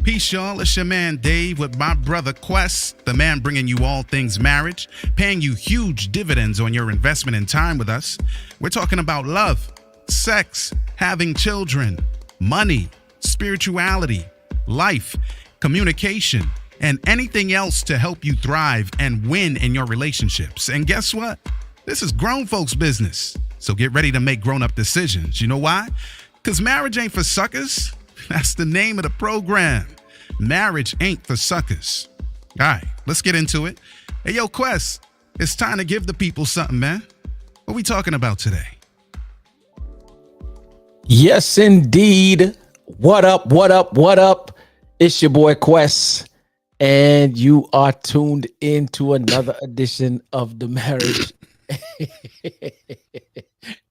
Peace, y'all. It's your man Dave with my brother Quest, the man bringing you all things marriage, paying you huge dividends on your investment in time with us. We're talking about love, sex, having children, money, spirituality, life, communication, and anything else to help you thrive and win in your relationships. And guess what? This is grown folks' business. So get ready to make grown-up decisions. You know why? Because marriage ain't for suckers. That's the name of the program. Marriage ain't for suckers. All right, let's get into it. Hey, yo, Quest, it's time to give the people something, man. What we talking about today? Yes, indeed. What up, what up, what up? It's your boy Quest, and you are tuned into another edition of the Marriage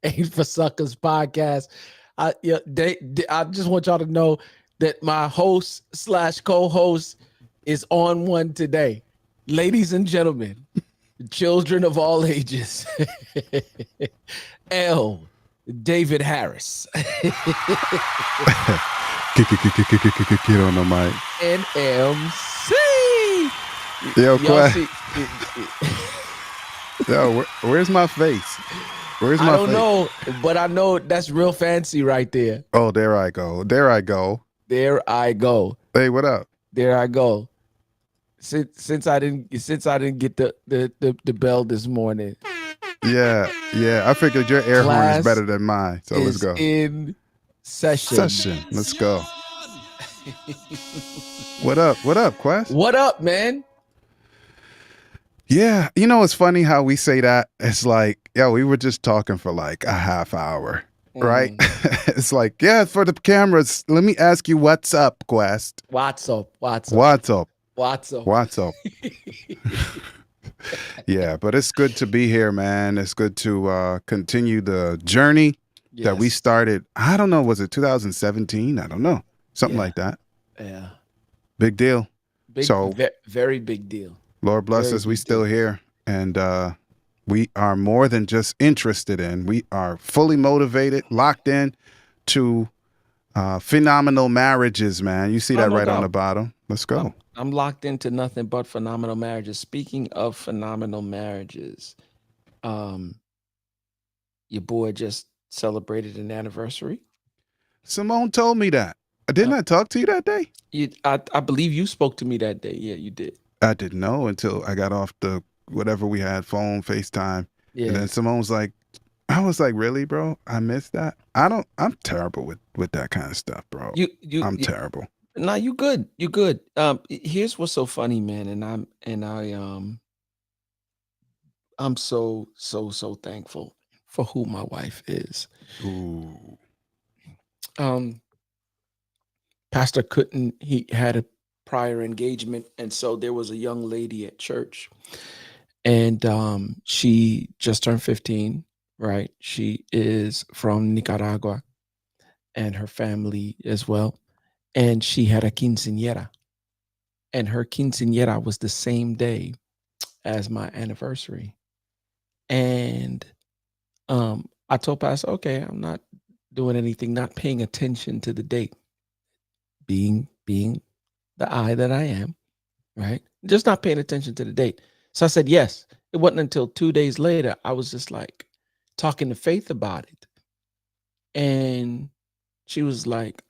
Ain't for Suckers podcast. I just want y'all to know that my host / co-host is on one today. Ladies and gentlemen, children of all ages, L. David Harris. Get on the mic. And MC. Yo, Quest. Yo, where's my face? Where's my face? I don't know, but I know that's real fancy right there. Oh, there I go. There I go. There I go. Hey, what up? There I go. Since I didn't get the bell this morning. Yeah. I figured your air horn is better than mine. So let's go. In session. Let's go. What up? What up, Quest? What up, man? Yeah, you know, it's funny how we say that. It's like, yo, we were just talking for like a half hour, right? It's like, yeah, for the cameras, let me ask you, what's up, Quest? What's up? Yeah, but it's good to be here, man. It's good to continue the journey that we started. I don't know, was it 2017? I don't know. Something like that. Yeah. Big deal. Very big deal. Lord bless us, we still here. And we are more than just interested in. We are fully motivated, locked in to phenomenal marriages, man. You see that right on the bottom. Let's go. I'm locked into nothing but phenomenal marriages. Speaking of phenomenal marriages, your boy just celebrated an anniversary. Simone told me that. Didn't I talk to you that day? I believe you spoke to me that day. Yeah, you did. I didn't know until I got off the whatever we had, phone, FaceTime. Yeah. And then Simone's like, I was like, really, bro? I missed that. I'm terrible with that kind of stuff, bro. I'm terrible. No, you good. You good. Here's what's so funny, man. I'm so thankful for who my wife is. Ooh. Pastor he had a prior engagement, and so there was a young lady at church, and she just turned 15, right? She is from Nicaragua, and her family as well, and she had a quinceañera, and her quinceañera was the same day as my anniversary. And I told Pastor, okay, I'm not doing anything, not paying attention to the date, being the I that I am, right? Just not paying attention to the date. So I said, yes. It wasn't until 2 days later, I was just like talking to Faith about it. And she was like,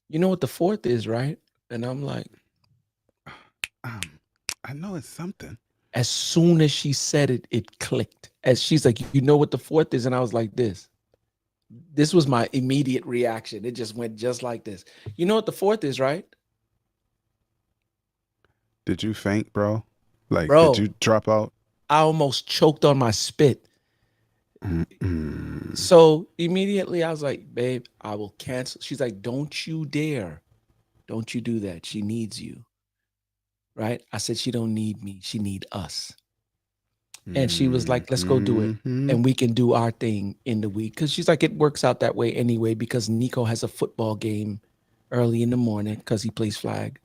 you know what the 4th is, right? And I'm like, I know it's something. As soon as she said it, it clicked. As she's like, you know what the 4th is? And I was like, this was my immediate reaction. It just went just like this. You know what the 4th is, right? Did you faint, bro? Like, bro, did you drop out? I almost choked on my spit. So immediately I was like, babe, I will cancel. She's like, don't you dare. Don't you do that. She needs you. Right? I said, she don't need me. She need us. And she was like, let's go do it. And we can do our thing in the week. Because she's like, it works out that way anyway, because Nico has a football game early in the morning because he plays flag.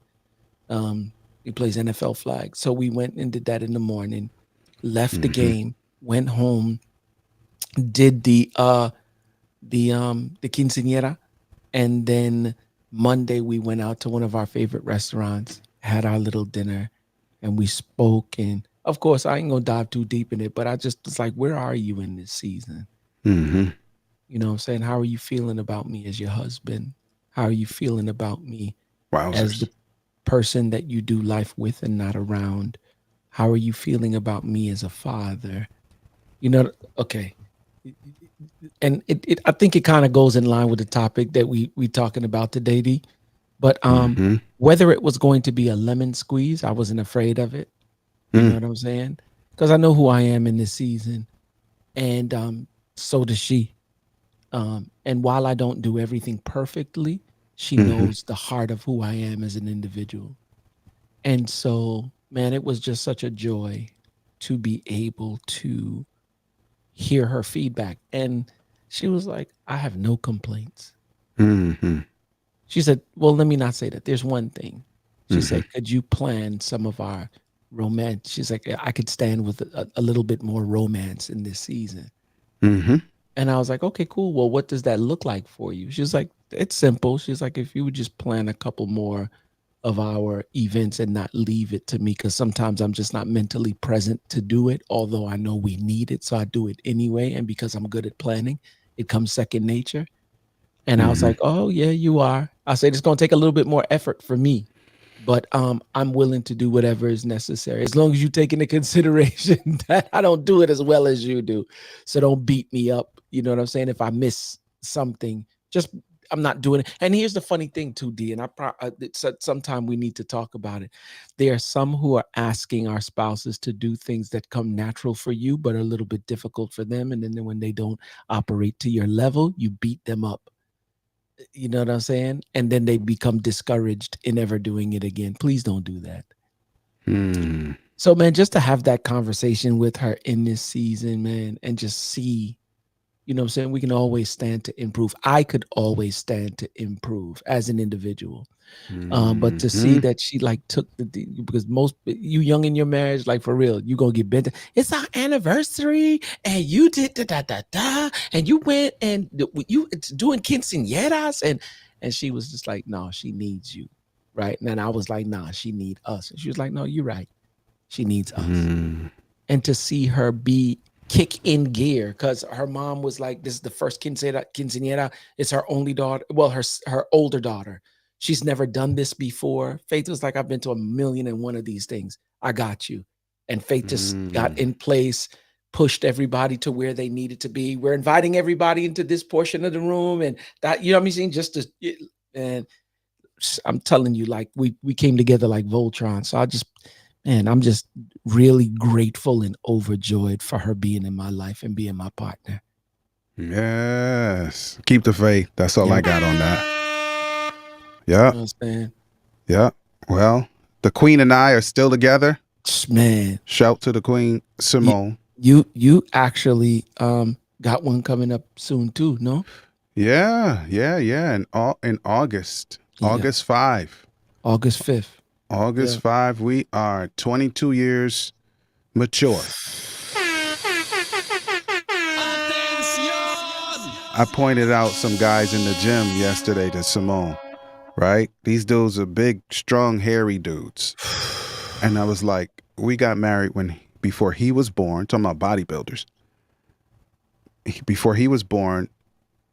He plays NFL flag. So we went and did that in the morning, left the game, went home, did the quinceañera, and then Monday, we went out to one of our favorite restaurants, had our little dinner, and we spoke. And of course, I ain't gonna dive too deep in it, but I just was like, where are you in this season? Mm-hmm. You know what I'm saying? How are you feeling about me as your husband? How are you feeling about me as Wowzers. the person that you do life with and not around? How are you feeling about me as a father? You know, okay. And I think it kind of goes in line with the topic that we talking about today, D. But Mm-hmm. whether it was going to be a lemon squeeze, I wasn't afraid of it. You know Mm. what I'm saying? Because I know who I am in this season, and so does she. And while I don't do everything perfectly, she Mm-hmm. knows the heart of who I am as an individual. And so, man, it was just such a joy to be able to hear her feedback. And she was like, I have no complaints. Mm-hmm. She said, well, let me not say that. There's one thing. She Mm-hmm. said, could you plan some of our romance? She's like, I could stand with a little bit more romance in this season. Mm-hmm. And I was like, okay, cool. Well, what does that look like for you? She's like, it's simple. She's like, if you would just plan a couple more of our events and not leave it to me, because sometimes I'm just not mentally present to do it, although I know we need it. So I do it anyway. And because I'm good at planning, it comes second nature. And I was Mm-hmm. like, oh, yeah, you are. I said, it's going to take a little bit more effort for me, but I'm willing to do whatever is necessary as long as you take into consideration that I don't do it as well as you do. So don't beat me up. You know what I'm saying? If I miss something, just I'm not doing it. And here's the funny thing too, D, and it's sometime we need to talk about it. There are some who are asking our spouses to do things that come natural for you, but are a little bit difficult for them. And then when they don't operate to your level, you beat them up. You know what I'm saying? And then they become discouraged in ever doing it again. Please don't do that. Mm-hmm. So, man, just to have that conversation with her in this season, man, and just see, you know what I'm saying? We can always stand to improve. I could always stand to improve as an individual. But to see Mm-hmm. that she like took because most you young in your marriage, like for real, you gonna get bent. It's our anniversary, and you did da da da da, and you went and you it's doing quinceañeras, and she was just like, no, she needs you, right? And then I was like, nah, she need us, and she was like, no, you're right, she needs us. Mm-hmm. And to see her be kick in gear because her mom was like, this is the first quinceañera. It's her only daughter. Well, her older daughter. She's never done this before. Faith was like, I've been to 1,000,001 of these things. I got you. And Faith just got in place, pushed everybody to where they needed to be. We're inviting everybody into this portion of the room. And that, you know what I'm saying? Just to, and I'm telling you, like we came together like Voltron. So I'm just really grateful and overjoyed for her being in my life and being my partner. Yes. Keep the faith. That's all I Yeah. got on that. You Yeah. know what I'm saying? Yeah. Well, the Queen and I are still together. Man, Shout to the Queen, Simone. you actually got one coming up soon too, no? Yeah. In August. Yeah. August 5. August 5th. August Yeah. 5, we are 22 years mature. I pointed out some guys in the gym yesterday to Simone, right? These dudes are big, strong, hairy dudes. And I was like, we got married before he was born, talking about bodybuilders. Before he was born,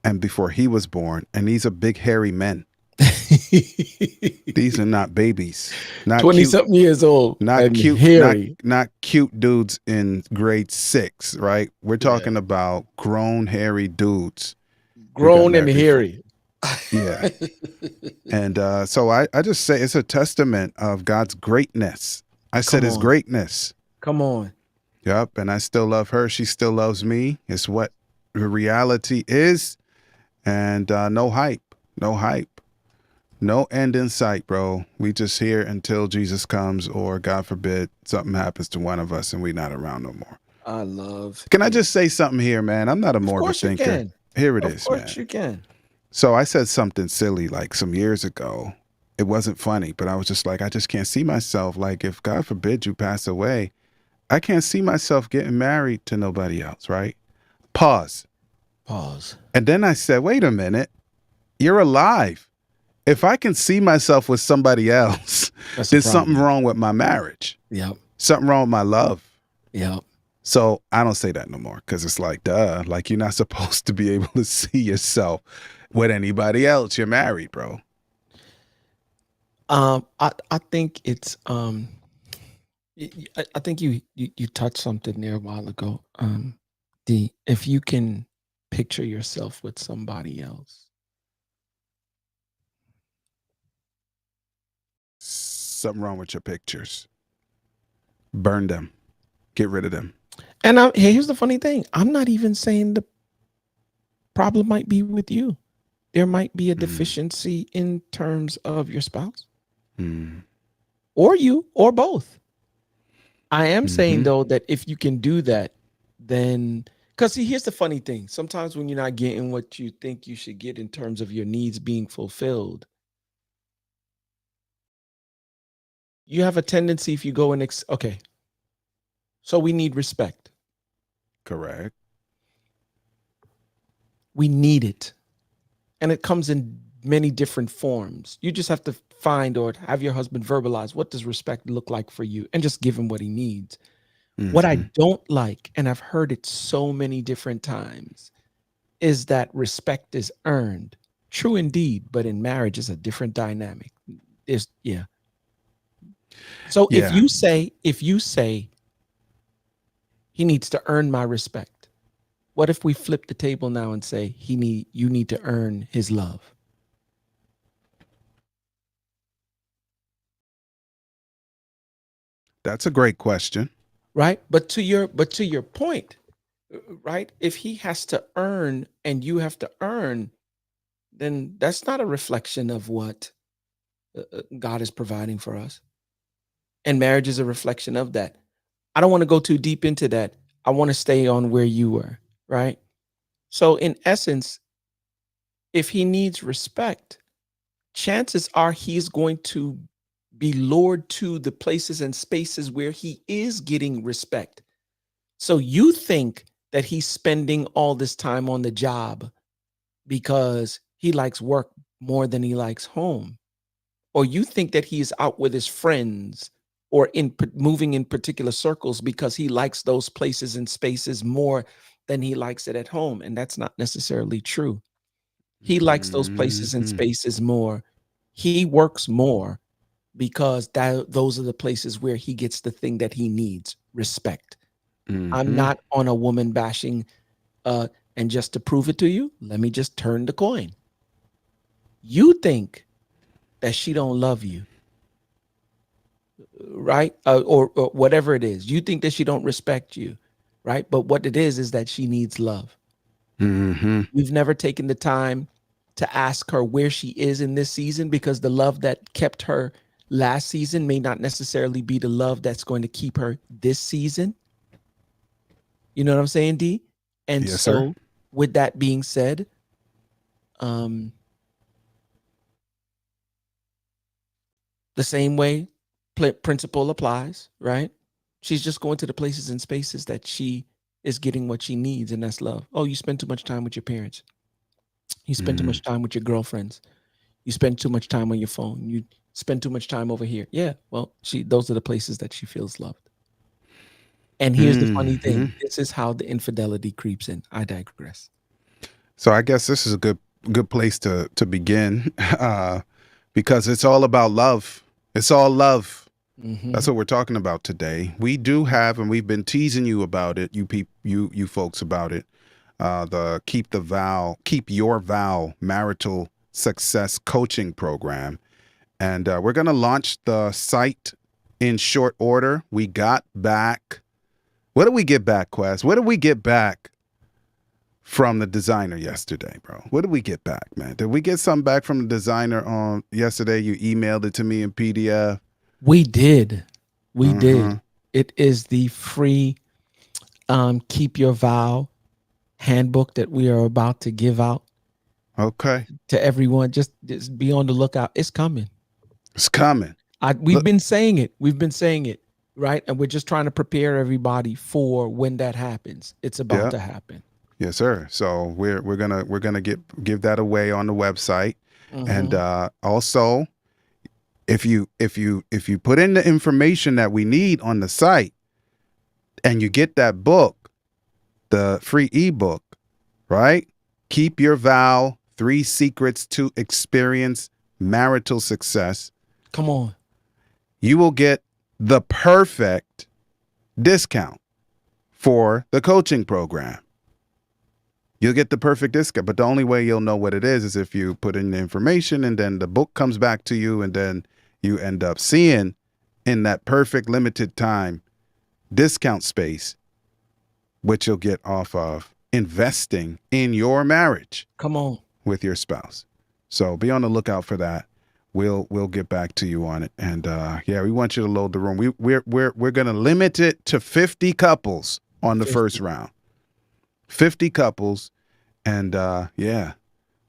and these are big, hairy men. These are not babies. Not 20 cute, something years old. not and cute, hairy. not cute dudes in grade 6, right? We're talking about grown, hairy dudes. We got Grown and married before. hairy. Yeah. And so I just say it's a testament of God's greatness. I said his greatness. Come on. Yep. And I still love her. She still loves me. It's what the reality is. And no hype. No end in sight, bro. We just here until Jesus comes, or God forbid something happens to one of us and we're not around no more. I love. Can I just say something here, man? I'm not a morbid course you thinker. can. Here it Of is, course man. you can. So I said something silly like some years ago. It wasn't funny, but I was just like, I just can't see myself. Like, if God forbid you pass away, I can't see myself getting married to nobody else, right? Pause. Pause. And then I said, wait a minute. You're alive. if I can see myself with somebody else, That's a there's something problem. wrong with my marriage. Yep. Something wrong with my love. Yep. So I don't say that no more because it's like, duh, like you're not supposed to be able to see yourself with anybody else. You're married, bro. I think it's I think you touched something there a while ago. If you can picture yourself with somebody else. Something wrong with your pictures. Burn them. Get rid of them. And here's the funny thing. I'm not even saying the problem might be with you. There might be a deficiency in terms of your spouse or you or both. I am saying though that if you can do that, then because see, here's the funny thing. Sometimes when you're not getting what you think you should get in terms of your needs being fulfilled, you have a tendency if you go and okay. So we need respect. Correct. We need it. And it comes in many different forms. You just have to find or have your husband verbalize what does respect look like for you and just give him what he needs. What I don't like, and I've heard it so many different times, is that respect is earned. True indeed, but in marriage is a different dynamic. So if you say he needs to earn my respect, what if we flip the table now and say you need to earn his love? That's a great question. Right? But to your point, right? If he has to earn and you have to earn, then that's not a reflection of what God is providing for us. And marriage is a reflection of that. I don't want to go too deep into that. I want to stay on where you were, right? So in essence, if he needs respect, chances are he's going to be lured to the places and spaces where he is getting respect. So you think that he's spending all this time on the job because he likes work more than he likes home. Or you think that he is out with his friends or moving in particular circles because he likes those places and spaces more than he likes it at home. And that's not necessarily true. He likes those places and spaces more. He works more because those are the places where he gets the thing that he needs, respect. I'm not on a woman bashing, and just to prove it to you, let me just turn the coin. You think that she don't love you, right? Or whatever it is. You think that she don't respect you, right? But what it is that she needs love. We've never taken the time to ask her where she is in this season, because the love that kept her last season may not necessarily be the love that's going to keep her this season. You know what I'm saying, D? And Yes, so sir. with that being said, the same way principle applies, right? She's just going to the places and spaces that she is getting what she needs, and that's love. Oh, you spend too much time with your parents. You spend too much time with your girlfriends. You spend too much time on your phone. You spend too much time over here. Yeah, well, those are the places that she feels loved. And here's the funny thing. This is how the infidelity creeps in. I digress. So I guess this is a good place to begin, because it's all about love. It's all love. That's what we're talking about today. We do have, and we've been teasing you about it, you folks about it, the Keep Your Vow marital success coaching program. And we're going to launch the site in short order. We got back. What did we get back, Quest? What did we get back from the designer yesterday, bro? What did we get back, man? Did we get something back from the designer on yesterday? You emailed it to me in PDF. We did. We did. It is the free Keep Your Vow handbook that we are about to give out. Okay. To everyone. Just be on the lookout. It's coming. It's coming. We've been saying it. We've been saying it, right? And we're just trying to prepare everybody for when that happens. It's about to happen. Yes, sir. So we're gonna give that away on the website. And also, if you put in the information that we need on the site and you get that book, the free ebook, right? Keep Your Vow, 3 Secrets to Experience Marital Success. Come on. You will get the perfect discount for the coaching program. You'll get the perfect discount, but the only way you'll know what it is if you put in the information and then the book comes back to you and then you end up seeing in that perfect limited time discount space, which you'll get off of investing in your marriage. Come on. With your spouse. So be on the lookout for that. We'll get back to you on it. And we want you to load the room. We're gonna limit it to 50 couples on the 50. first round. 50 couples, and we're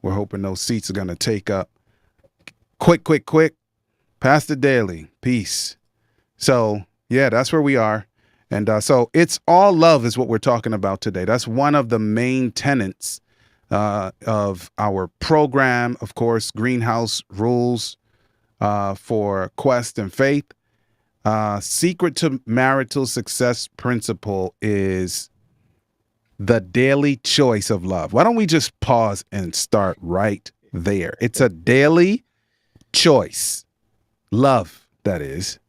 hoping those seats are gonna take up. Quick. Pastor Daly, peace. So that's where we are. And so it's all love is what we're talking about today. That's one of the main tenets of our program. Of course, Greenhouse Rules for Quest and Faith. Secret to Marital Success principle is the daily choice of love. Why don't we just pause and start right there? It's a daily choice. Love, that is.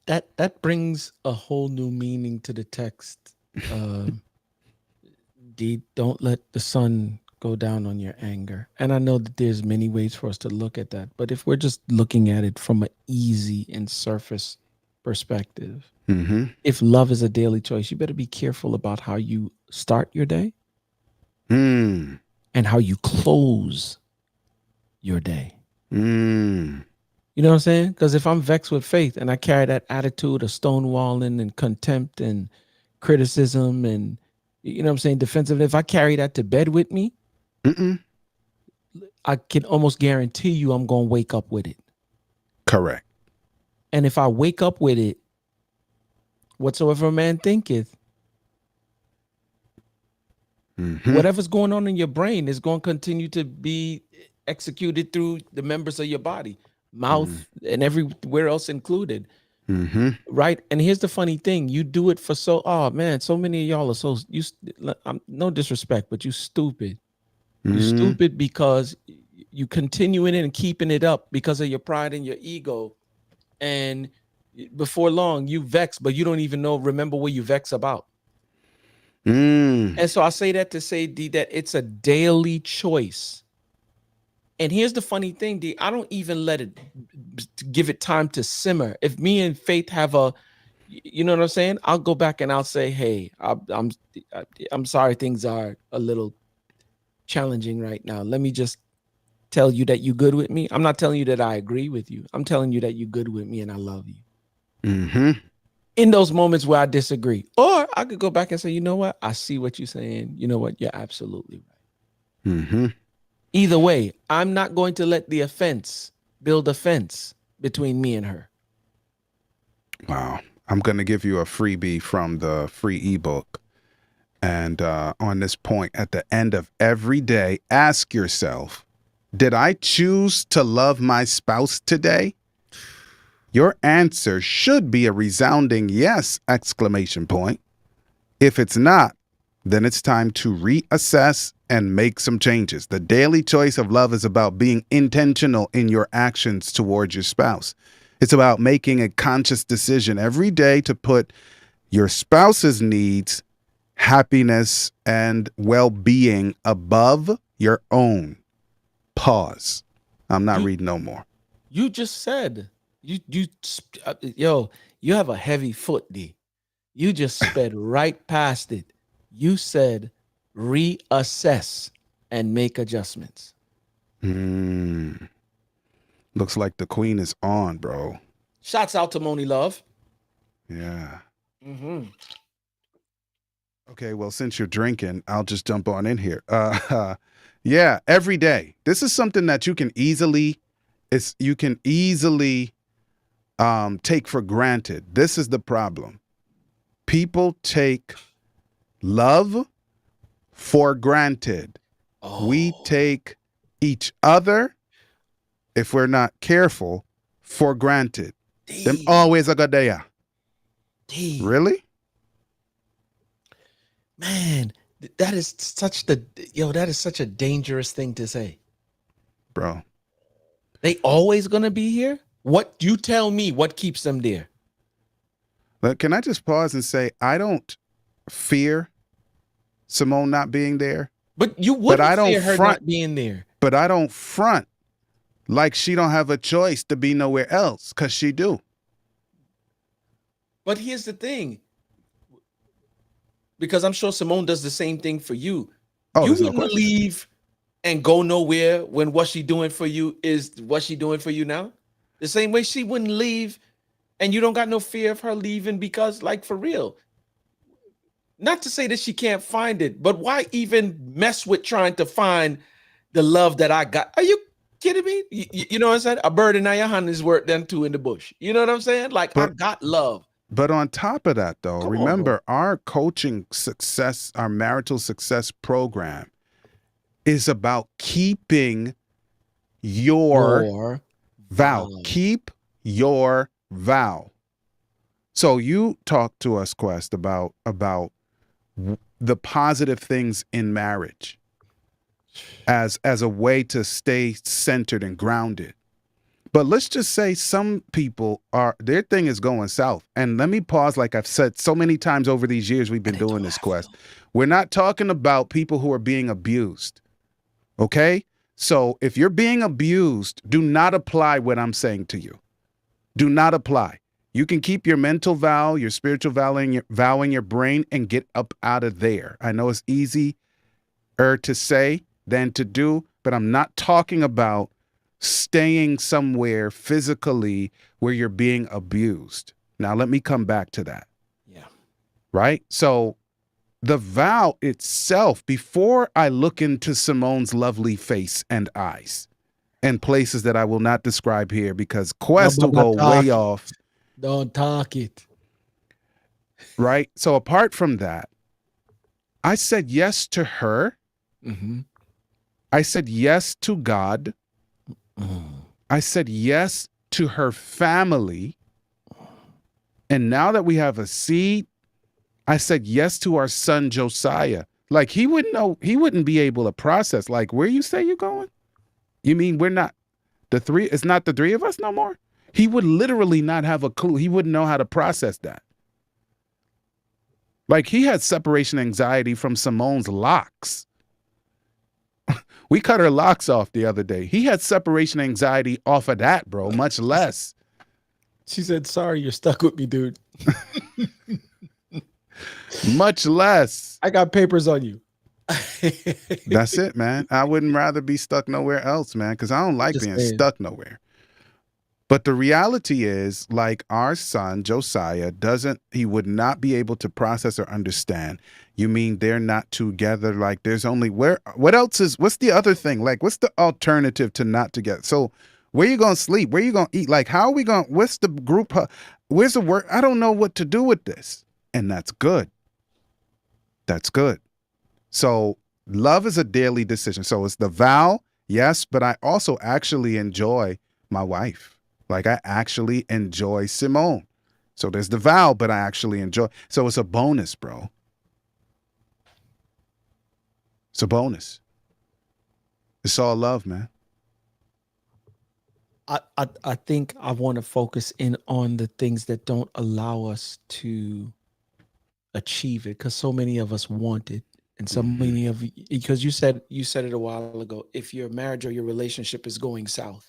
That brings a whole new meaning to the text. Don't let the sun go down on your anger. And I know that there's many ways for us to look at that, but if we're just looking at it from an easy and surface perspective, if love is a daily choice, you better be careful about how you start your day and how you close your day. You know what I'm saying? Because if I'm vexed with Faith and I carry that attitude of stonewalling and contempt and criticism and, you know what I'm saying, defensive, if I carry that to bed with me, I can almost guarantee you I'm going to wake up with it. Correct. And if I wake up with it, whatsoever a man thinketh, whatever's going on in your brain is going to continue to be executed through the members of your body, mouth, and everywhere else included. Right. And here's the funny thing. You do it for so many of y'all are no disrespect, but you stupid. You stupid because you continuing it and keeping it up because of your pride and your ego. And before long you vex, but you don't even remember what you vex about. And so I say that to say, D, that it's a daily choice. And here's the funny thing, D, I don't even let it give it time to simmer. If me and Faith have you know what I'm saying? I'll go back and I'll say, hey, I'm sorry things are a little challenging right now. Let me just tell you that you good with me. I'm not telling you that I agree with you. I'm telling you that you good with me and I love you. In those moments where I disagree. Or I could go back and say, you know what? I see what you're saying. You know what? You're absolutely right. Either way, I'm not going to let the offense build a fence between me and her. Wow. I'm going to give you a freebie from the free ebook. And on this point, at the end of every day, ask yourself, did I choose to love my spouse today? Your answer should be a resounding yes, exclamation point. If it's not, then it's time to reassess and make some changes. The daily choice of love is about being intentional in your actions towards your spouse. It's about making a conscious decision every day to put your spouse's needs, happiness, and well-being above your own. Pause. I'm not reading no more. You just said, you have a heavy foot, D. You just sped right past it. You said reassess and make adjustments. Looks like the queen is on, bro. Shouts out to Moni Love. Yeah. Okay, well, since you're drinking, I'll just jump on in here. Every day. This is something that you can easily take for granted. This is the problem. People take love for granted. We take each other, if we're not careful, for granted. Them always a good day. Really? Man, that is such a dangerous thing to say. Bro. They always gonna be here? What you tell me what keeps them there? But can I just pause and say I don't fear Simone not being there. But you wouldn't I don't fear her front- not being there. But I don't front like she don't have a choice to be nowhere else, because she do. But here's the thing. Because I'm sure Simone does the same thing for you. Oh, You there's no wouldn't question. leave and go nowhere when what she doing for you is what she doing for you now. The same way she wouldn't leave, and you don't got no fear of her leaving, because, like, for real. Not to say that she can't find it, but why even mess with trying to find the love that I got? Are you kidding me? You know what I'm saying? A bird in your hand is worth them two in the bush. You know what I'm saying? Like, I got love. But on top of that, though, Come on, remember our coaching success, our marital success program is about keeping your vow. Keep your vow. So you talk to us, Quest, about the positive things in marriage as a way to stay centered and grounded. But let's just say some people their thing is going south. And let me pause, like I've said so many times over these years we've been doing this, Quest. We're not talking about people who are being abused. Okay? So if you're being abused, do not apply what I'm saying to you. Do not apply. You can keep your mental vow, your spiritual vow in your brain, and get up out of there. I know it's easier to say than to do, but I'm not talking about staying somewhere physically where you're being abused. Now, let me come back to that. Yeah. Right? So the vow itself, before I look into Simone's lovely face and eyes and places that I will not describe here because Quest will go way off. Don't talk it. Right? So apart from that, I said yes to her. Mm-hmm. I said yes to God. I said yes to her family. And now that we have a seed, I said yes to our son Josiah. Like he wouldn't be able to process, like, where you say you're going? You mean we're not it's not the three of us no more? He would literally not have a clue. He wouldn't know how to process that. Like he had separation anxiety from Simone's locks. We cut her locks off the other day. He had separation anxiety off of that, bro, much less. She said, sorry, you're stuck with me, dude. Much less. I got papers on you. That's it, man. I wouldn't rather be stuck nowhere else, man, because I don't like being stuck nowhere. But the reality is, like, our son, Josiah, he would not be able to process or understand. You mean they're not together? Like, there's only what's the other thing? Like, what's the alternative to not together? So where you going to sleep? Where you going to eat? Like, how are we going, what's the group? Where's the work? I don't know what to do with this. And that's good. That's good. So love is a daily decision. So it's the vow, yes, but I also actually enjoy my wife. Like I actually enjoy Simone. So there's the vow, but I actually enjoy. So it's a bonus, bro. It's a bonus. It's all love, man. I think I want to focus in on the things that don't allow us to achieve it, because so many of us want it. And so many of you, because you said it a while ago, if your marriage or your relationship is going south.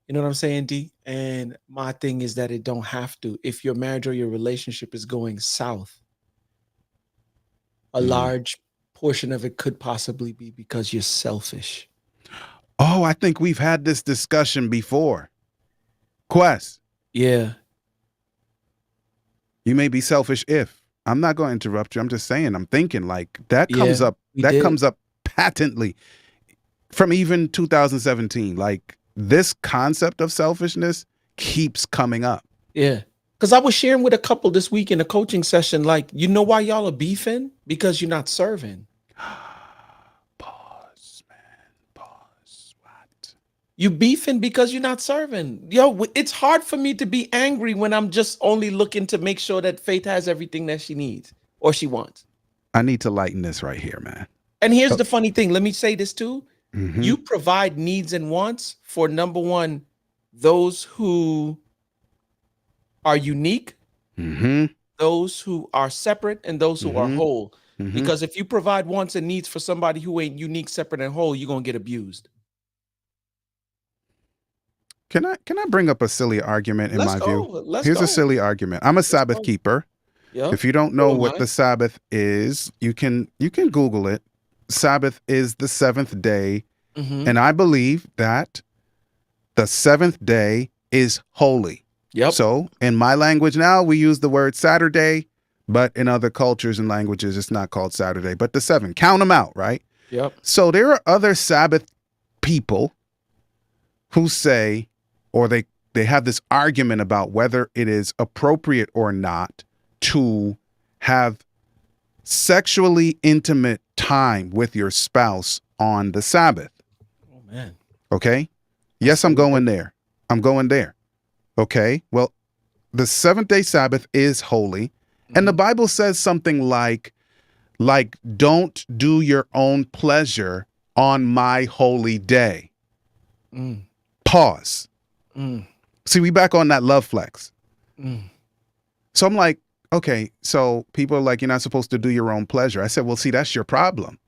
You know what I'm saying, D? And my thing is that it don't have to. If your marriage or your relationship is going south, a large portion of it could possibly be because you're selfish. Oh, I think we've had this discussion before. Quest. Yeah. You may be selfish if. I'm not going to interrupt you. I'm just saying, I'm thinking like that comes up. That comes up patently from even 2017. Like this concept of selfishness keeps coming up. Yeah. Because I was sharing with a couple this week in a coaching session, like, you know why y'all are beefing? Because you're not serving. Pause, man. Pause. You beefing because you're not serving. Yo, it's hard for me to be angry when I'm just only looking to make sure that Faith has everything that she needs or she wants. I need to lighten this right here, man. And here's the funny thing. Let me say this too. Mhm. You provide needs and wants for, number one, those who are unique, Mhm. those who are separate, and those who are Mhm. whole. Mhm. Because if you provide wants and needs for somebody who ain't unique, separate, and whole, you're gonna get abused. Can I bring up a silly argument in Let's my go. view? Let's Here's go. a silly argument. I'm a Sabbath go. keeper. Yeah. If you don't know So am what I. the Sabbath is, you can Google it. Sabbath is the seventh day, Mhm. and I believe that the seventh day is holy. Yep. So in my language now, we use the word Saturday, but in other cultures and languages, it's not called Saturday, but the seven. Count them out, right? Yep. So there are other Sabbath people who say, or they have this argument about whether it is appropriate or not to have sexually intimate time with your spouse on the Sabbath. Oh man. Okay? Yes, I'm going there. I'm going there. Okay? Well, the seventh day Sabbath is holy. And the Bible says something like, don't do your own pleasure on my holy day. Mm. Pause. Mm. See, we back on that love flex. Mm. So I'm like, okay, so people are like, you're not supposed to do your own pleasure. I said, well, see, that's your problem.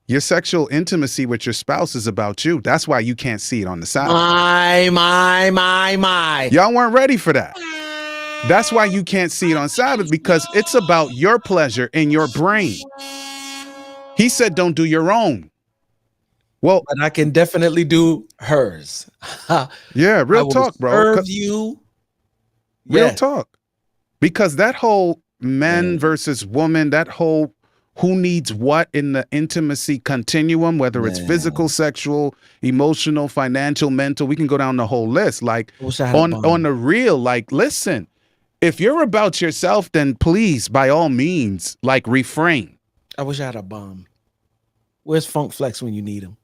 Your sexual intimacy with your spouse is about you. That's why you can't see it on the Sabbath. My. Y'all weren't ready for that. That's why you can't see it on Sabbath, because it's about your pleasure in your brain. He said, don't do your own. Well, But I can definitely do hers. yeah, I real will talk, bro. serve you. Real Yes. talk. Because that whole men versus woman, that whole who needs what in the intimacy continuum, whether it's physical, sexual, emotional, financial, mental, we can go down the whole list. Like on the real, like, listen, if you're about yourself, then please, by all means, like, refrain. I wish I had a bomb. Where's Funk Flex when you need him?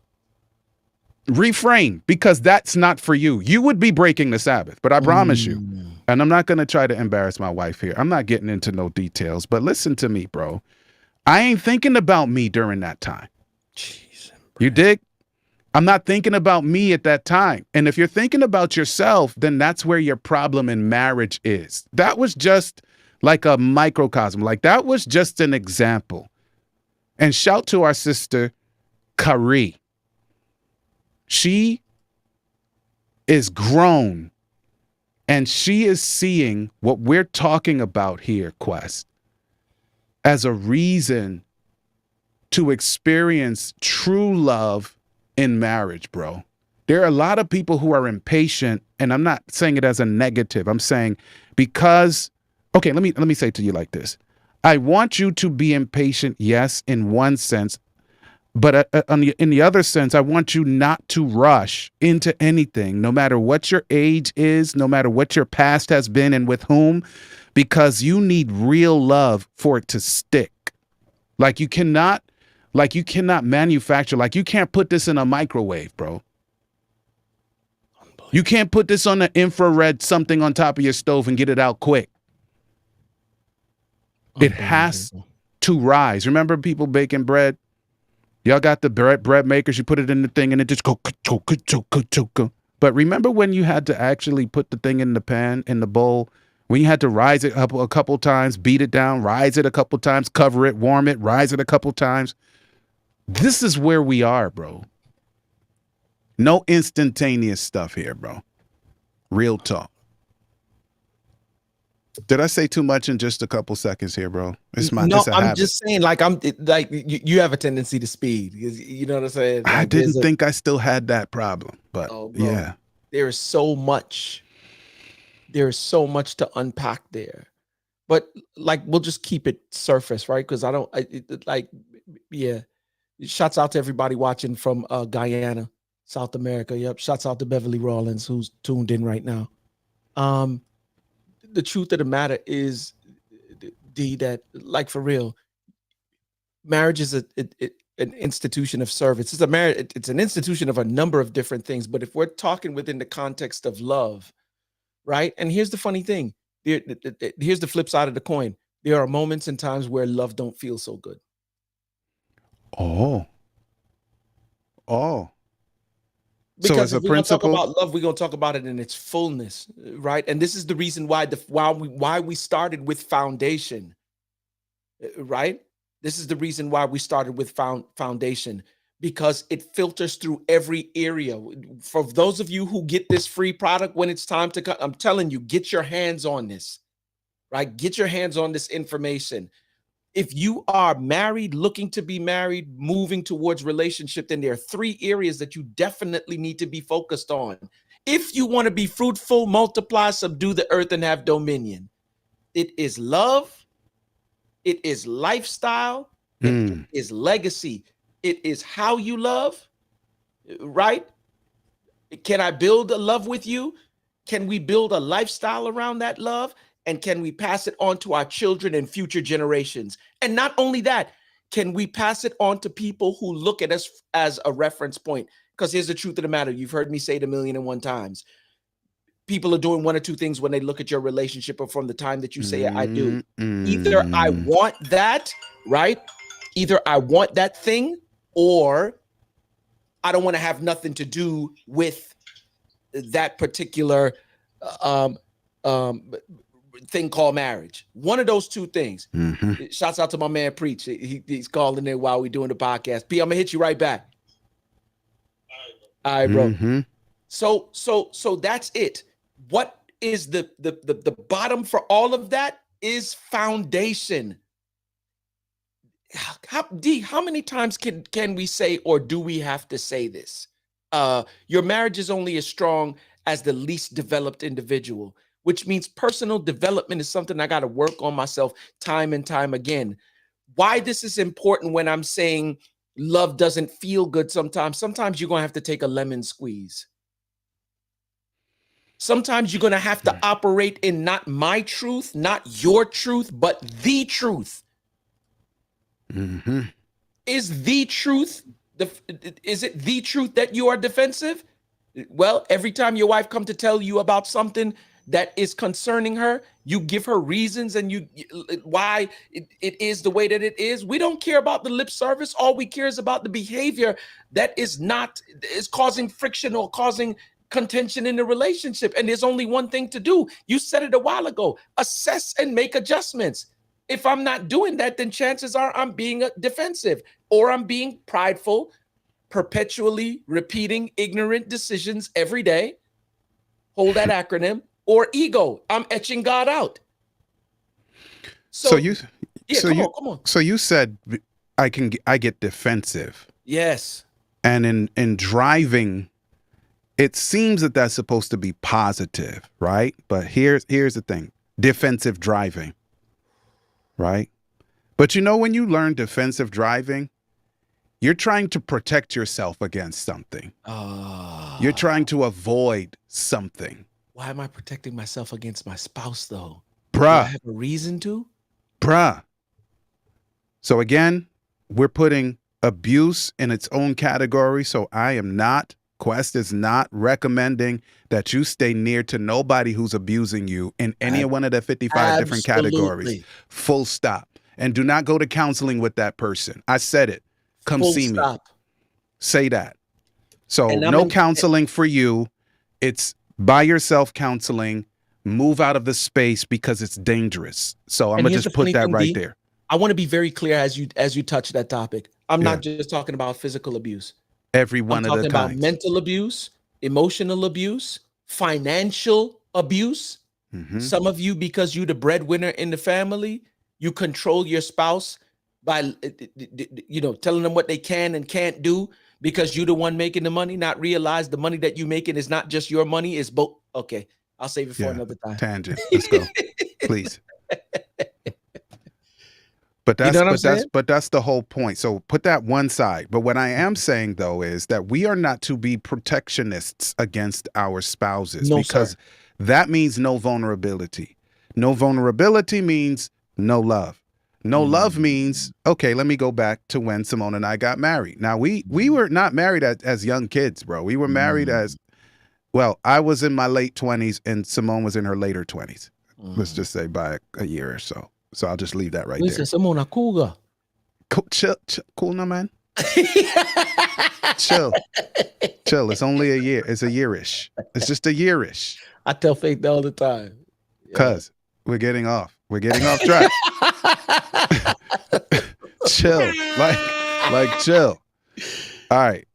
Refrain, because that's not for you. You would be breaking the Sabbath, but I promise you, and I'm not going to try to embarrass my wife here. I'm not getting into no details, but listen to me, bro. I ain't thinking about me during that time. Jeez, you dig? I'm not thinking about me at that time. And if you're thinking about yourself, then that's where your problem in marriage is. That was just like a microcosm. Like, that was just an example. And shout to our sister, Kari. She is grown, and she is seeing what we're talking about here, Quest, as a reason to experience true love in marriage, bro. There are a lot of people who are impatient, and I'm not saying it as a negative. I'm saying because, okay, let me say it to you like this. I want you to be impatient, yes, in one sense, but in the other sense, I want you not to rush into anything, no matter what your age is, no matter what your past has been and with whom, because you need real love for it to stick. Like you cannot manufacture, like you can't put this in a microwave, bro. You can't put this on the infrared something on top of your stove and get it out quick. It has to rise. Remember people baking bread? Y'all got the bread makers, you put it in the thing and it just go. But remember when you had to actually put the thing in the pan, in the bowl, when you had to rise it up a couple times, beat it down, rise it a couple times, cover it, warm it, rise it a couple times. This is where we are, bro. No instantaneous stuff here, bro. Real talk. Did I say too much in just a couple seconds here, bro? I'm habit. Just saying, like you have a tendency to speed. You know what I'm saying? Like, I didn't think I still had that problem, but yeah. There is so much. There is so much to unpack there, but like we'll just keep it surface, right? Because Shouts out to everybody watching from Guyana, South America. Yep. Shouts out to Beverly Rawlins, who's tuned in right now. The truth of the matter is, that like for real, marriage is an institution of service. It's it's an institution of a number of different things. But if we're talking within the context of love, right? And here's the funny thing. Here's the flip side of the coin. There are moments and times where love don't feel so good. Oh. So Because as a if we're gonna talk principle, about love, we're gonna talk about it in its fullness, right? And this is the reason why we started with foundation, right? This is the reason why we started with foundation, because it filters through every area. For those of you who get this free product when it's time to come, I'm telling you, get your hands on this, right? Get your hands on this information. If you are married, looking to be married, moving towards relationship, then there are 3 areas that you definitely need to be focused on. If you want to be fruitful, multiply, subdue the earth, and have dominion, it is love, it is lifestyle, it is legacy, it is how you love, right? Can I build a love with you? Can we build a lifestyle around that love? And can we pass it on to our children and future generations? And not only that, can we pass it on to people who look at us as a reference point? Because here's the truth of the matter. You've heard me say it 1,000,001 times. People are doing 1 or 2 things when they look at your relationship, or from the time that you say, I do. Either I want that, right? Either I want that thing, or I don't want to have nothing to do with that particular thing called marriage. One of those 2 things. Shouts out to my man Preach. He's calling in while we're doing the podcast. P, I'm gonna hit you right back. All right, bro. So that's it. What is the bottom for all of that is foundation. How many times can we say, or do we have to say this? Your marriage is only as strong as the least developed individual, which means personal development is something I got to work on myself time and time again. Why this is important when I'm saying love doesn't feel good sometimes. Sometimes you're going to have to take a lemon squeeze. Sometimes you're going to have to operate in not my truth, not your truth, but the truth. Is the truth, is it the truth that you are defensive? Well, every time your wife comes to tell you about something that is concerning her, you give her reasons and why it is the way that it is. We don't care about the lip service. All we care is about the behavior that is causing friction or causing contention in the relationship. And there's only one thing to do. You said it a while ago: assess and make adjustments. If I'm not doing that, then chances are I'm being defensive, or I'm being prideful, perpetually repeating ignorant decisions every day. Hold that acronym. Or ego. I'm etching God out. So you said I get defensive. Yes. And in driving, it seems that that's supposed to be positive, right? But here's the thing: defensive driving, right? But when you learn defensive driving, you're trying to protect yourself against something. You're trying to avoid something. Why am I protecting myself against my spouse, though? Bruh. Do I have a reason to? Bruh. So again, we're putting abuse in its own category. So Quest is not recommending that you stay near to nobody who's abusing you in any one of the 55 different categories. Full stop. And do not go to counseling with that person. I said it. Come see me. Say that. So no counseling for you. It's by yourself counseling. Move out of the space because it's dangerous. So I'm gonna just put that right there. I want to be very clear as you touch that topic. I'm not just talking about physical abuse. Every one of the kinds. I'm talking about mental abuse, emotional abuse, financial abuse. Some of you, because you're the breadwinner in the family, you control your spouse by telling them what they can and can't do, because you're the one making the money, not realize the money that you're making is not just your money, it's both. Okay, I'll save it for another time. Tangent. Let's go. Please. But that's the whole point. So put that one side. But what I am saying, though, is that we are not to be protectionists against our spouses, because that means no vulnerability. No vulnerability means no love. No love means, okay, let me go back to when Simone and I got married. Now, we were not married as young kids, bro. We were married as, well, I was in my late 20s and Simone was in her later 20s. Let's just say by a year or so. So I'll just leave that right there. Simone Akuga. Cool now, man. Chill. It's only a year. It's a yearish. It's just a yearish. I tell Faith all the time. Cuz we're getting off. We're getting off track. Chill. Like chill. All right.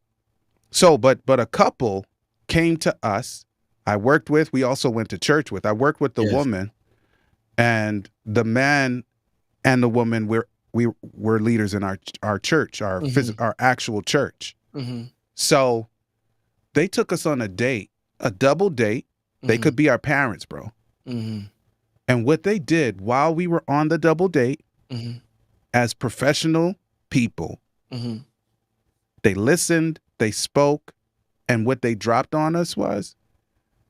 So, but a couple came to us. I worked with, we also went to church with. I worked with the woman, and the man and the woman we were leaders in our church, our actual church. So they took us on a date, a double date. They could be our parents, bro. And what they did while we were on the double date, as professional people, they listened, they spoke, and what they dropped on us was,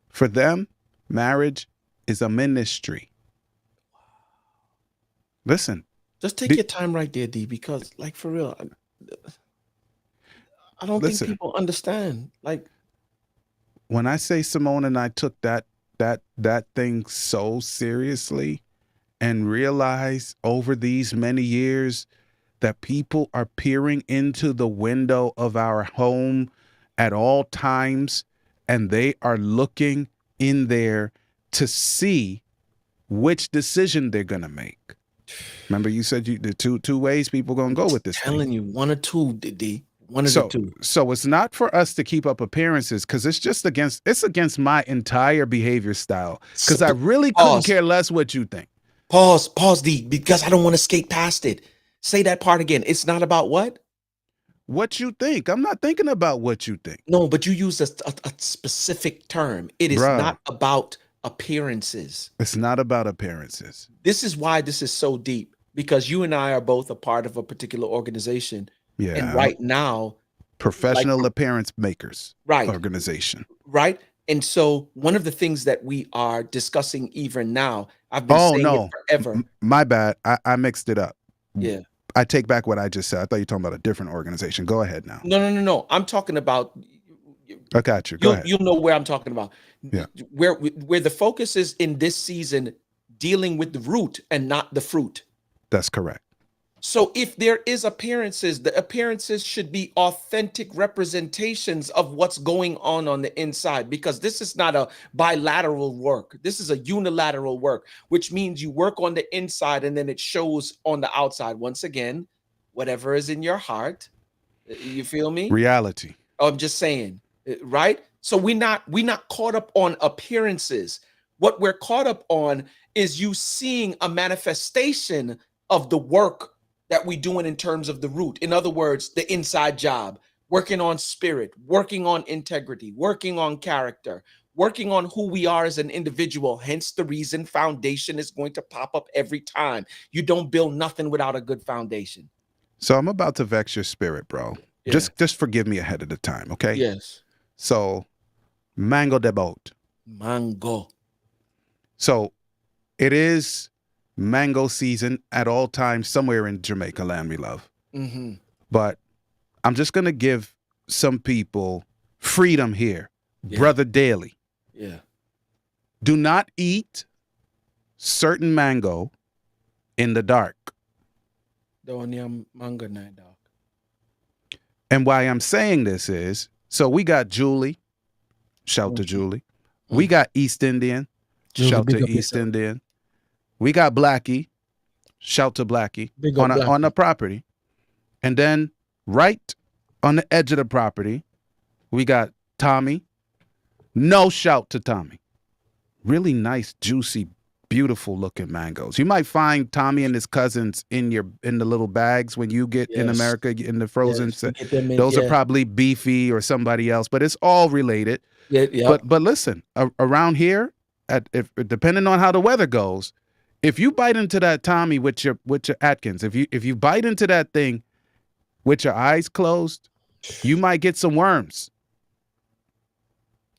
for them, marriage is a ministry. Listen. Just take your time right there, D, because, like, for real, I don't think people understand. Like, when I say Simone and I took that thing so seriously and realized over these many years that people are peering into the window of our home at all times, and they are looking in there to see which decision they're gonna make. Remember, you said the two ways people gonna go with this. I'm telling you, one or two, D. One of the two. So it's not for us to keep up appearances, because it's against my entire behavior style. Because I really couldn't care less what you think. Pause, D, because I don't want to skate past it. Say that part again. It's not about what? What you think. I'm not thinking about what you think. No, but you use a specific term. It is not about appearances. It's not about appearances. This is why this is so deep, because you and I are both a part of a particular organization. Yeah. And right now, professional appearance makers organization. Right. And so one of the things that we are discussing even now, I've been saying it forever. My bad. I mixed it up. Yeah. I take back what I just said. I thought you were talking about a different organization. Go ahead now. No. I'm talking about. I got you. Go ahead. You'll know where I'm talking about. Yeah. Where the focus is in this season, dealing with the root and not the fruit. That's correct. So if there is appearances, the appearances should be authentic representations of what's going on the inside, because this is not a bilateral work. This is a unilateral work, which means you work on the inside and then it shows on the outside. Once again, whatever is in your heart, you feel me? Reality. I'm just saying, right? So we're not caught up on appearances. What we're caught up on is you seeing a manifestation of the work that we're doing in terms of the root. In other words, the inside job, working on spirit, working on integrity, working on character, working on who we are as an individual. Hence the reason foundation is going to pop up every time. You don't build nothing without a good foundation. So I'm about to vex your spirit, bro. Yeah. Just forgive me ahead of the time, okay? Yes. So, mango de boat. Mango. So, it is mango season at all times somewhere in Jamaica land we love. But I'm just going to give some people freedom here. Brother Daly. Yeah. Do not eat certain mango in the dark. Mango night dark. And why I'm saying this is, so we got Julie. Shout to Julie. We got East Indian. Julie, shout to East Indian. We got Blackie, shout to Blackie, on the property. And then right on the edge of the property, we got Tommy. No shout to Tommy. Really nice, juicy, beautiful looking mangoes. You might find Tommy and his cousins in the little bags when you get in America in the frozen. Those are probably beefy or somebody else, but it's all related. But listen, around here, depending on how the weather goes, if you bite into that Tommy with your Atkins, if you bite into that thing with your eyes closed, you might get some worms.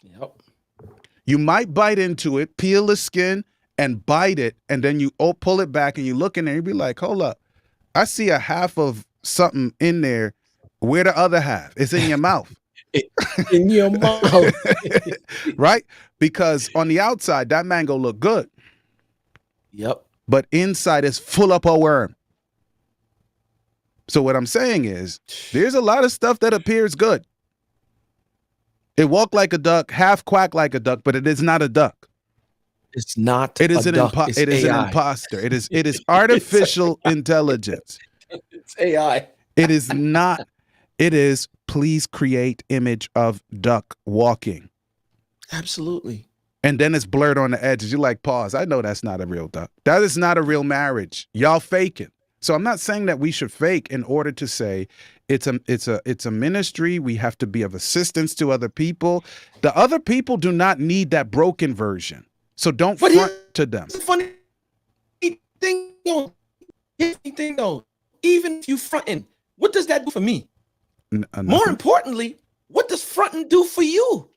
Yep. You might bite into it, peel the skin and bite it, and then you pull it back and you look in there and you be like, hold up, I see a half of something in there. Where the other half? It's in your mouth. In your mouth. Right? Because on the outside, that mango look good. Yep. But inside is full up of worm. So what I'm saying is, there's a lot of stuff that appears good. It walk like a duck, half quack like a duck, but it is not a duck. It's not. It is a an duck. It's it is an AI. imposter. It is artificial intelligence. It's AI. It is not. It is please create image of duck walking. Absolutely. And then it's blurred on the edges. You're like, pause. I know that's not a real duck. That is not a real marriage. Y'all faking. So I'm not saying that we should fake in order to say it's a ministry. We have to be of assistance to other people. The other people do not need that broken version. So don't front to them. It's a funny thing though. Even if you fronting, what does that do for me? More importantly, what does fronting do for you?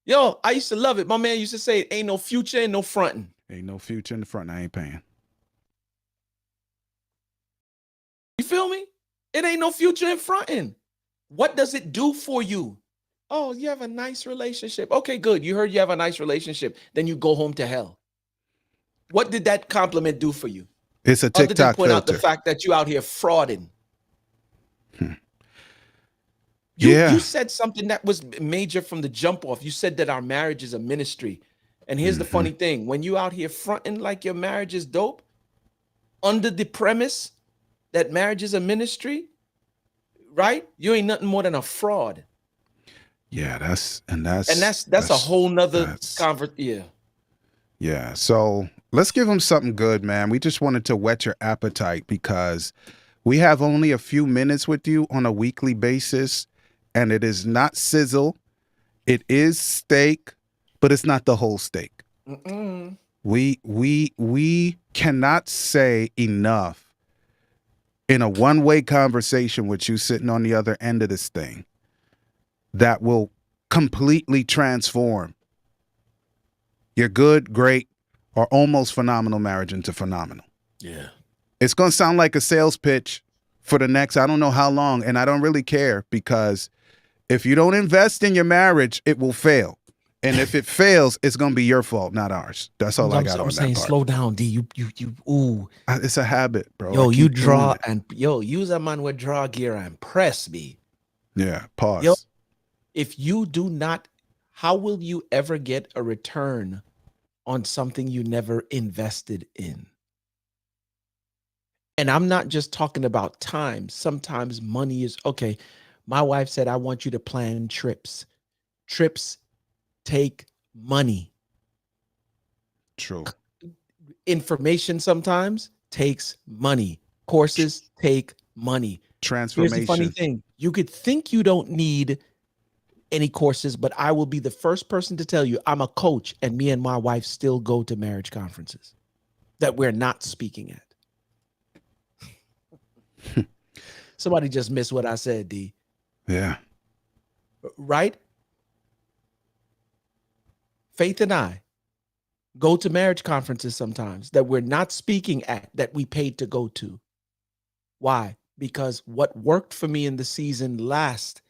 Yo, I used to love it. My man used to say, ain't no future and no fronting. Ain't no future in the front. I ain't paying. You feel me? It ain't no future in fronting. What does it do for you? Oh, you have a nice relationship. Okay, good. You heard you have a nice relationship. Then you go home to hell. What did that compliment do for you? It's a Other than TikTok point out filter. the fact that you out here frauding. Yeah. You said something that was major from the jump off. You said that our marriage is a ministry. And here's the funny thing. When you out here fronting like your marriage is dope, under the premise that marriage is a ministry, right? You ain't nothing more than a fraud. Yeah, that's a whole nother conversation. Yeah. Yeah. So let's give them something good, man. We just wanted to whet your appetite because we have only a few minutes with you on a weekly basis, and it is not sizzle. It is steak, but it's not the whole steak. We cannot say enough in a one-way conversation with you sitting on the other end of this thing that will completely transform your good, great, or almost phenomenal marriage into phenomenal. Yeah. It's going to sound like a sales pitch for the next, I don't know how long, and I don't really care because if you don't invest in your marriage, it will fail. And if it fails, it's going to be your fault, not ours. That's all I got on that part. Slow down, D. Ooh. It's a habit, bro. Yo, you draw and use a man with draw gear and press me. Yeah, pause. Yo, if you do not, how will you ever get a return on something you never invested in? And I'm not just talking about time. Sometimes money is okay. My wife said, I want you to plan trips. Trips take money. True. Information sometimes takes money. Courses take money. Transformation. Here's the funny thing. You could think you don't need any courses, but I will be the first person to tell you I'm a coach, and me and my wife still go to marriage conferences that we're not speaking at. Somebody just missed what I said, D. Yeah. Right? Faith and I go to marriage conferences sometimes that we're not speaking at, that we paid to go to. Why? Because what worked for me in the season last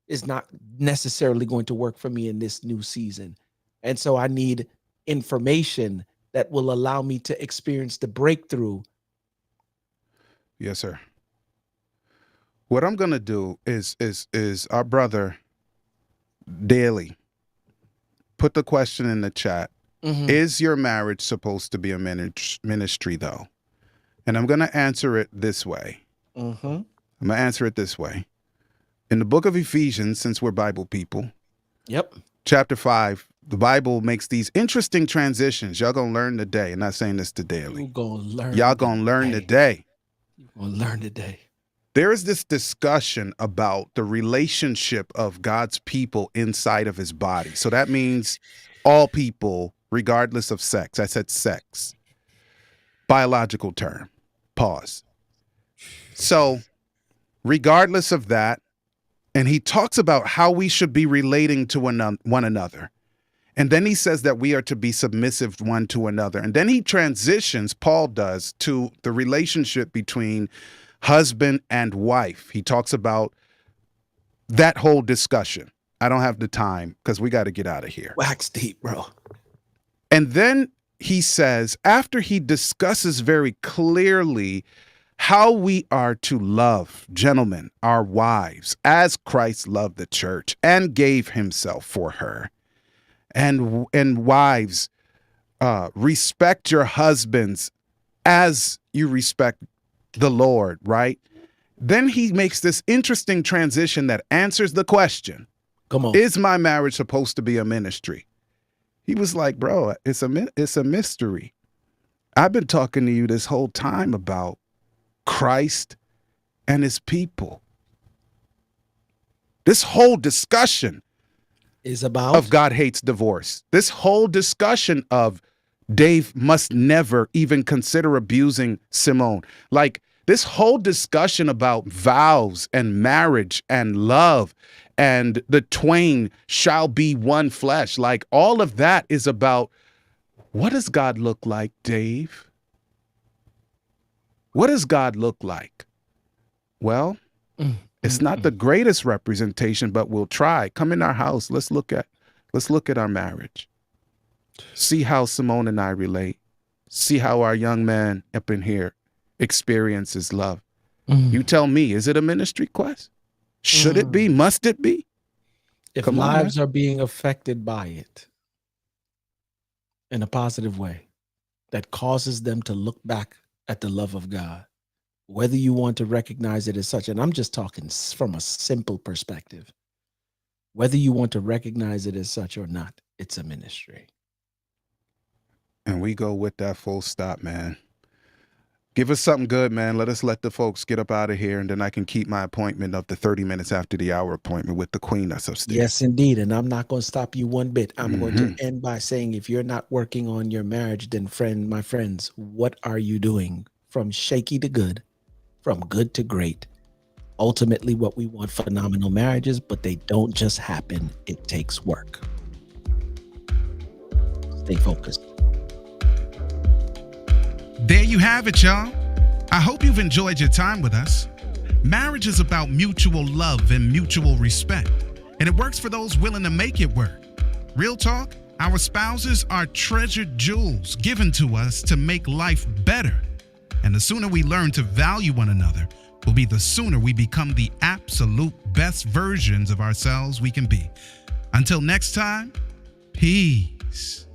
is not necessarily going to work for me in this new season. And so I need information that will allow me to experience the breakthrough. Yes, sir. What I'm going to do is our brother Daily put the question in the chat. Is your marriage supposed to be a ministry though? And I'm going to answer it this way. I'm going to answer it this way. In the book of Ephesians, since we're Bible people, chapter 5, the Bible makes these interesting transitions. Y'all gonna learn today. I'm not saying this to Daily. Y'all gonna learn today. You're gonna learn today. There is this discussion about the relationship of God's people inside of his body. So that means all people, regardless of sex. I said sex. Biological term. Pause. So regardless of that, and he talks about how we should be relating to one another. And then he says that we are to be submissive one to another. And then he transitions, Paul does, to the relationship between husband and wife. He talks about that whole discussion. I don't have the time because we got to get out of here. Wax deep, bro. And then he says, after he discusses very clearly how we are to love, gentlemen, our wives, as Christ loved the church and gave himself for her. And wives, respect your husbands as you respect the Lord, right? Then he makes this interesting transition that answers the question, come on, is my marriage supposed to be a ministry? He was like, bro, it's a mystery. I've been talking to you this whole time about Christ and his people. This whole discussion is about of God hates divorce. This whole discussion of Dave must never even consider abusing Simone. Like this whole discussion about vows and marriage and love and the twain shall be one flesh. Like all of that is about, what does God look like, Dave? What does God look like? Well, it's not the greatest representation, but we'll try. Come in our house. Let's look at our marriage. See how Simone and I relate. See how our young man up in here experiences love. You tell me, is it a ministry quest? Should it be? Must it be? If Come on, lives are being affected by it in a positive way that causes them to look back at the love of God, whether you want to recognize it as such, and I'm just talking from a simple perspective, whether you want to recognize it as such or not, it's a ministry. And we go with that full stop, man. Give us something good, man. Let the folks get up out of here, and then I can keep my appointment of the 30 minutes after the hour appointment with the queen that's upstairs. Yes, indeed. And I'm not going to stop you one bit. I'm going to end by saying, if you're not working on your marriage, then my friends, what are you doing? From shaky to good, from good to great. Ultimately, what we want, phenomenal marriages, but they don't just happen. It takes work. Stay focused. There you have it, y'all. I hope you've enjoyed your time with us. Marriage is about mutual love and mutual respect, and it works for those willing to make it work. Real talk, our spouses are treasured jewels given to us to make life better. And the sooner we learn to value one another will be the sooner we become the absolute best versions of ourselves we can be. Until next time, peace.